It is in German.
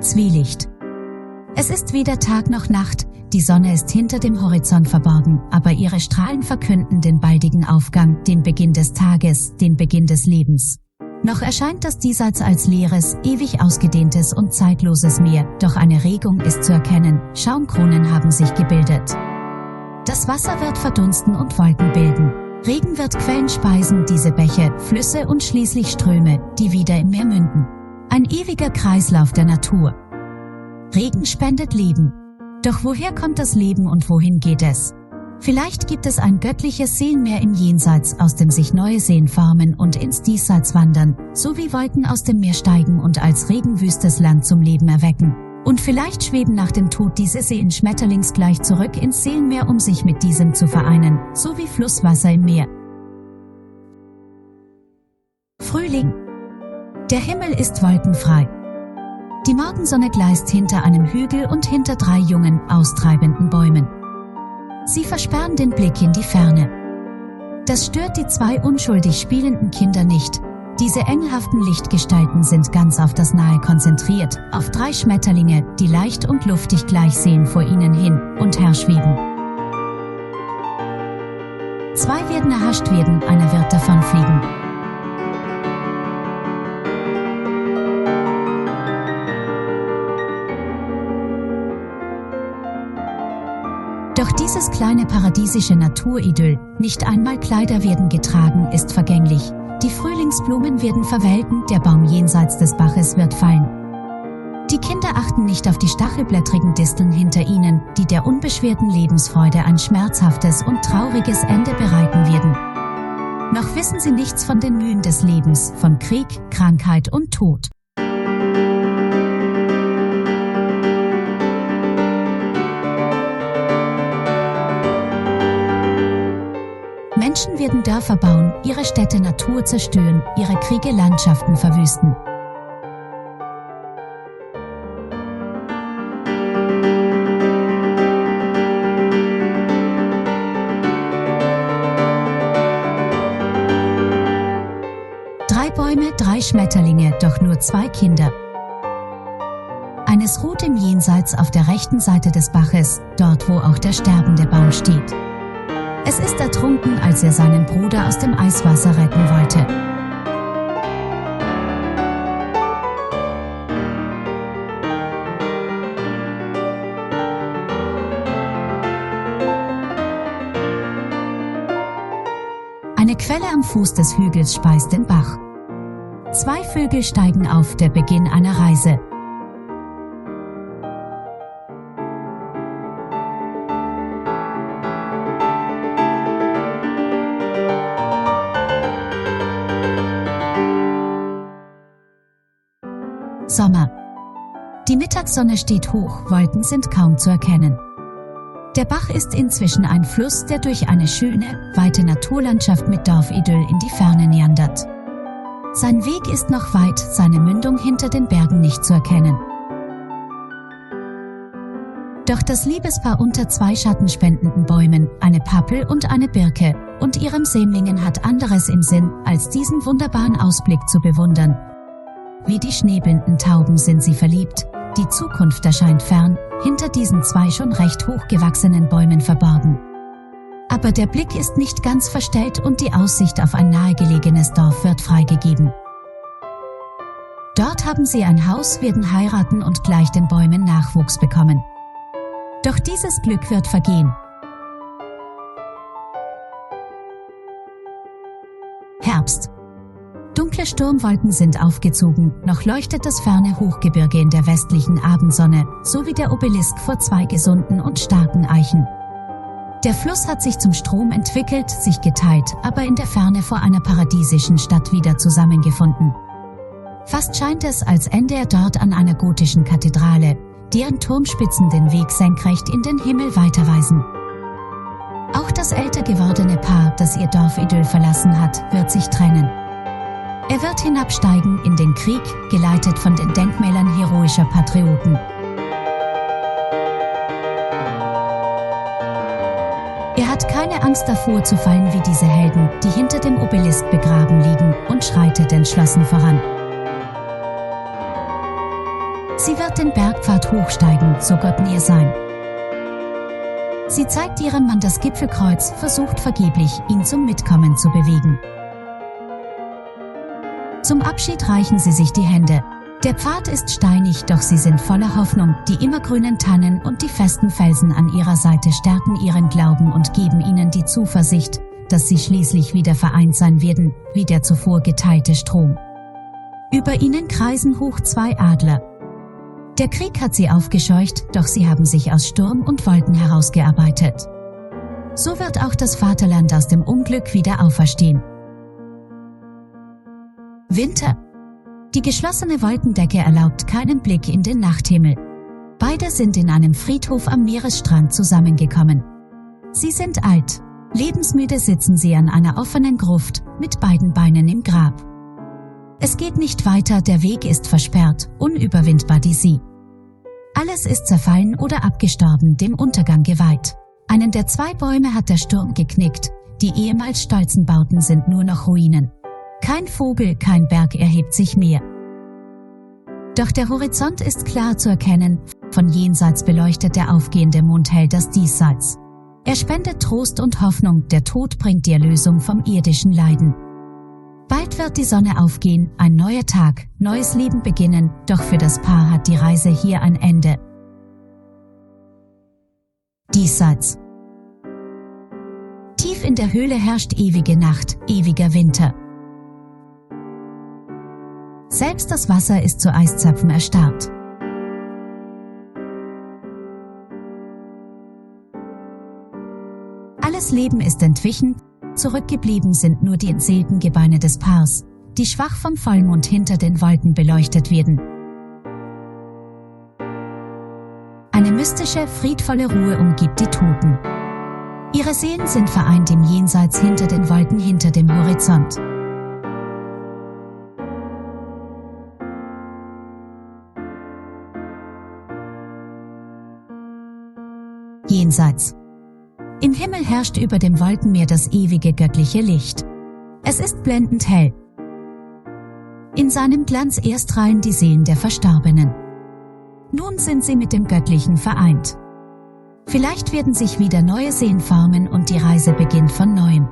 Zwielicht. Es ist weder Tag noch Nacht, die Sonne ist hinter dem Horizont verborgen, aber ihre Strahlen verkünden den baldigen Aufgang, den Beginn des Tages, den Beginn des Lebens. Noch erscheint das Diesseits als leeres, ewig ausgedehntes und zeitloses Meer, doch eine Regung ist zu erkennen, Schaumkronen haben sich gebildet. Das Wasser wird verdunsten und Wolken bilden. Regen wird Quellen speisen, diese Bäche, Flüsse und schließlich Ströme, die wieder im Meer münden. Ein ewiger Kreislauf der Natur. Regen spendet Leben. Doch woher kommt das Leben und wohin geht es? Vielleicht gibt es ein göttliches Seelenmeer im Jenseits, aus dem sich neue Seen formen und ins Diesseits wandern, so wie Wolken aus dem Meer steigen und als regenwüstes Land zum Leben erwecken. Und vielleicht schweben nach dem Tod diese Seelen schmetterlingsgleich zurück ins Seelenmeer, um sich mit diesem zu vereinen, so wie Flusswasser im Meer. Frühling. Der Himmel ist wolkenfrei. Die Morgensonne gleißt hinter einem Hügel und hinter 3 jungen, austreibenden Bäumen. Sie versperren den Blick in die Ferne. Das stört die 2 unschuldig spielenden Kinder nicht. Diese engelhaften Lichtgestalten sind ganz auf das Nahe konzentriert, auf 3 Schmetterlinge, die leicht und luftig gleich sehen vor ihnen hin und her schweben. 2 werden erhascht werden, einer wird davonfliegen. Doch dieses kleine paradiesische Naturidyll, nicht einmal Kleider werden getragen, ist vergänglich. Die Frühlingsblumen werden verwelken, der Baum jenseits des Baches wird fallen. Die Kinder achten nicht auf die stachelblättrigen Disteln hinter ihnen, die der unbeschwerten Lebensfreude ein schmerzhaftes und trauriges Ende bereiten werden. Noch wissen sie nichts von den Mühen des Lebens, von Krieg, Krankheit und Tod. Menschen werden Dörfer bauen, ihre Städte Natur zerstören, ihre Kriege Landschaften verwüsten. Drei Bäume, 3 Schmetterlinge, doch nur 2 Kinder. Eines ruht im Jenseits auf der rechten Seite des Baches, dort wo auch der sterbende Baum steht. Es ist ertrunken, als er seinen Bruder aus dem Eiswasser retten wollte. Eine Quelle am Fuß des Hügels speist den Bach. 2 Vögel steigen auf, der Beginn einer Reise. Sommer. Die Mittagssonne steht hoch, Wolken sind kaum zu erkennen. Der Bach ist inzwischen ein Fluss, der durch eine schöne, weite Naturlandschaft mit Dorfidyll in die Ferne neandert. Sein Weg ist noch weit, seine Mündung hinter den Bergen nicht zu erkennen. Doch das Liebespaar unter 2 schattenspendenden Bäumen, eine Pappel und eine Birke, und ihrem Sämlingen hat anderes im Sinn, als diesen wunderbaren Ausblick zu bewundern. Wie die schneeblinden Tauben sind sie verliebt, die Zukunft erscheint fern, hinter diesen 2 schon recht hochgewachsenen Bäumen verborgen. Aber der Blick ist nicht ganz verstellt und die Aussicht auf ein nahegelegenes Dorf wird freigegeben. Dort haben sie ein Haus, werden heiraten und gleich den Bäumen Nachwuchs bekommen. Doch dieses Glück wird vergehen. Herbst. Dunkle Sturmwolken sind aufgezogen, noch leuchtet das ferne Hochgebirge in der westlichen Abendsonne, sowie der Obelisk vor 2 gesunden und starken Eichen. Der Fluss hat sich zum Strom entwickelt, sich geteilt, aber in der Ferne vor einer paradiesischen Stadt wieder zusammengefunden. Fast scheint es, als ende er dort an einer gotischen Kathedrale, deren Turmspitzen den Weg senkrecht in den Himmel weiterweisen. Auch das älter gewordene Paar, das ihr Dorfidyll verlassen hat, wird sich trennen. Er wird hinabsteigen in den Krieg, geleitet von den Denkmälern heroischer Patrioten. Er hat keine Angst davor zu fallen wie diese Helden, die hinter dem Obelisk begraben liegen, und schreitet entschlossen voran. Sie wird den Bergpfad hochsteigen, so Gott näher sein. Sie zeigt ihrem Mann das Gipfelkreuz, versucht vergeblich, ihn zum Mitkommen zu bewegen. Zum Abschied reichen sie sich die Hände. Der Pfad ist steinig, doch sie sind voller Hoffnung. Die immergrünen Tannen und die festen Felsen an ihrer Seite stärken ihren Glauben und geben ihnen die Zuversicht, dass sie schließlich wieder vereint sein werden, wie der zuvor geteilte Strom. Über ihnen kreisen hoch 2 Adler. Der Krieg hat sie aufgescheucht, doch sie haben sich aus Sturm und Wolken herausgearbeitet. So wird auch das Vaterland aus dem Unglück wieder auferstehen. Winter. Die geschlossene Wolkendecke erlaubt keinen Blick in den Nachthimmel. Beide sind in einem Friedhof am Meeresstrand zusammengekommen. Sie sind alt. Lebensmüde sitzen sie an einer offenen Gruft, mit beiden Beinen im Grab. Es geht nicht weiter, der Weg ist versperrt, unüberwindbar die See. Alles ist zerfallen oder abgestorben, dem Untergang geweiht. Einen der 2 Bäume hat der Sturm geknickt, die ehemals stolzen Bauten sind nur noch Ruinen. Kein Vogel, kein Berg erhebt sich mehr. Doch der Horizont ist klar zu erkennen, von jenseits beleuchtet der aufgehende Mond hell das Diesseits. Er spendet Trost und Hoffnung, der Tod bringt die Erlösung vom irdischen Leiden. Bald wird die Sonne aufgehen, ein neuer Tag, neues Leben beginnen, doch für das Paar hat die Reise hier ein Ende. Diesseits. Tief in der Höhle herrscht ewige Nacht, ewiger Winter. Selbst das Wasser ist zu Eiszapfen erstarrt. Alles Leben ist entwichen, zurückgeblieben sind nur die entseelten Gebeine des Paars, die schwach vom Vollmond hinter den Wolken beleuchtet werden. Eine mystische, friedvolle Ruhe umgibt die Toten. Ihre Seelen sind vereint im Jenseits hinter den Wolken, hinter dem Horizont. Jenseits. Im Himmel herrscht über dem Wolkenmeer das ewige göttliche Licht. Es ist blendend hell. In seinem Glanz erst strahlen die Seelen der Verstorbenen. Nun sind sie mit dem Göttlichen vereint. Vielleicht werden sich wieder neue Seelen formen und die Reise beginnt von neuem.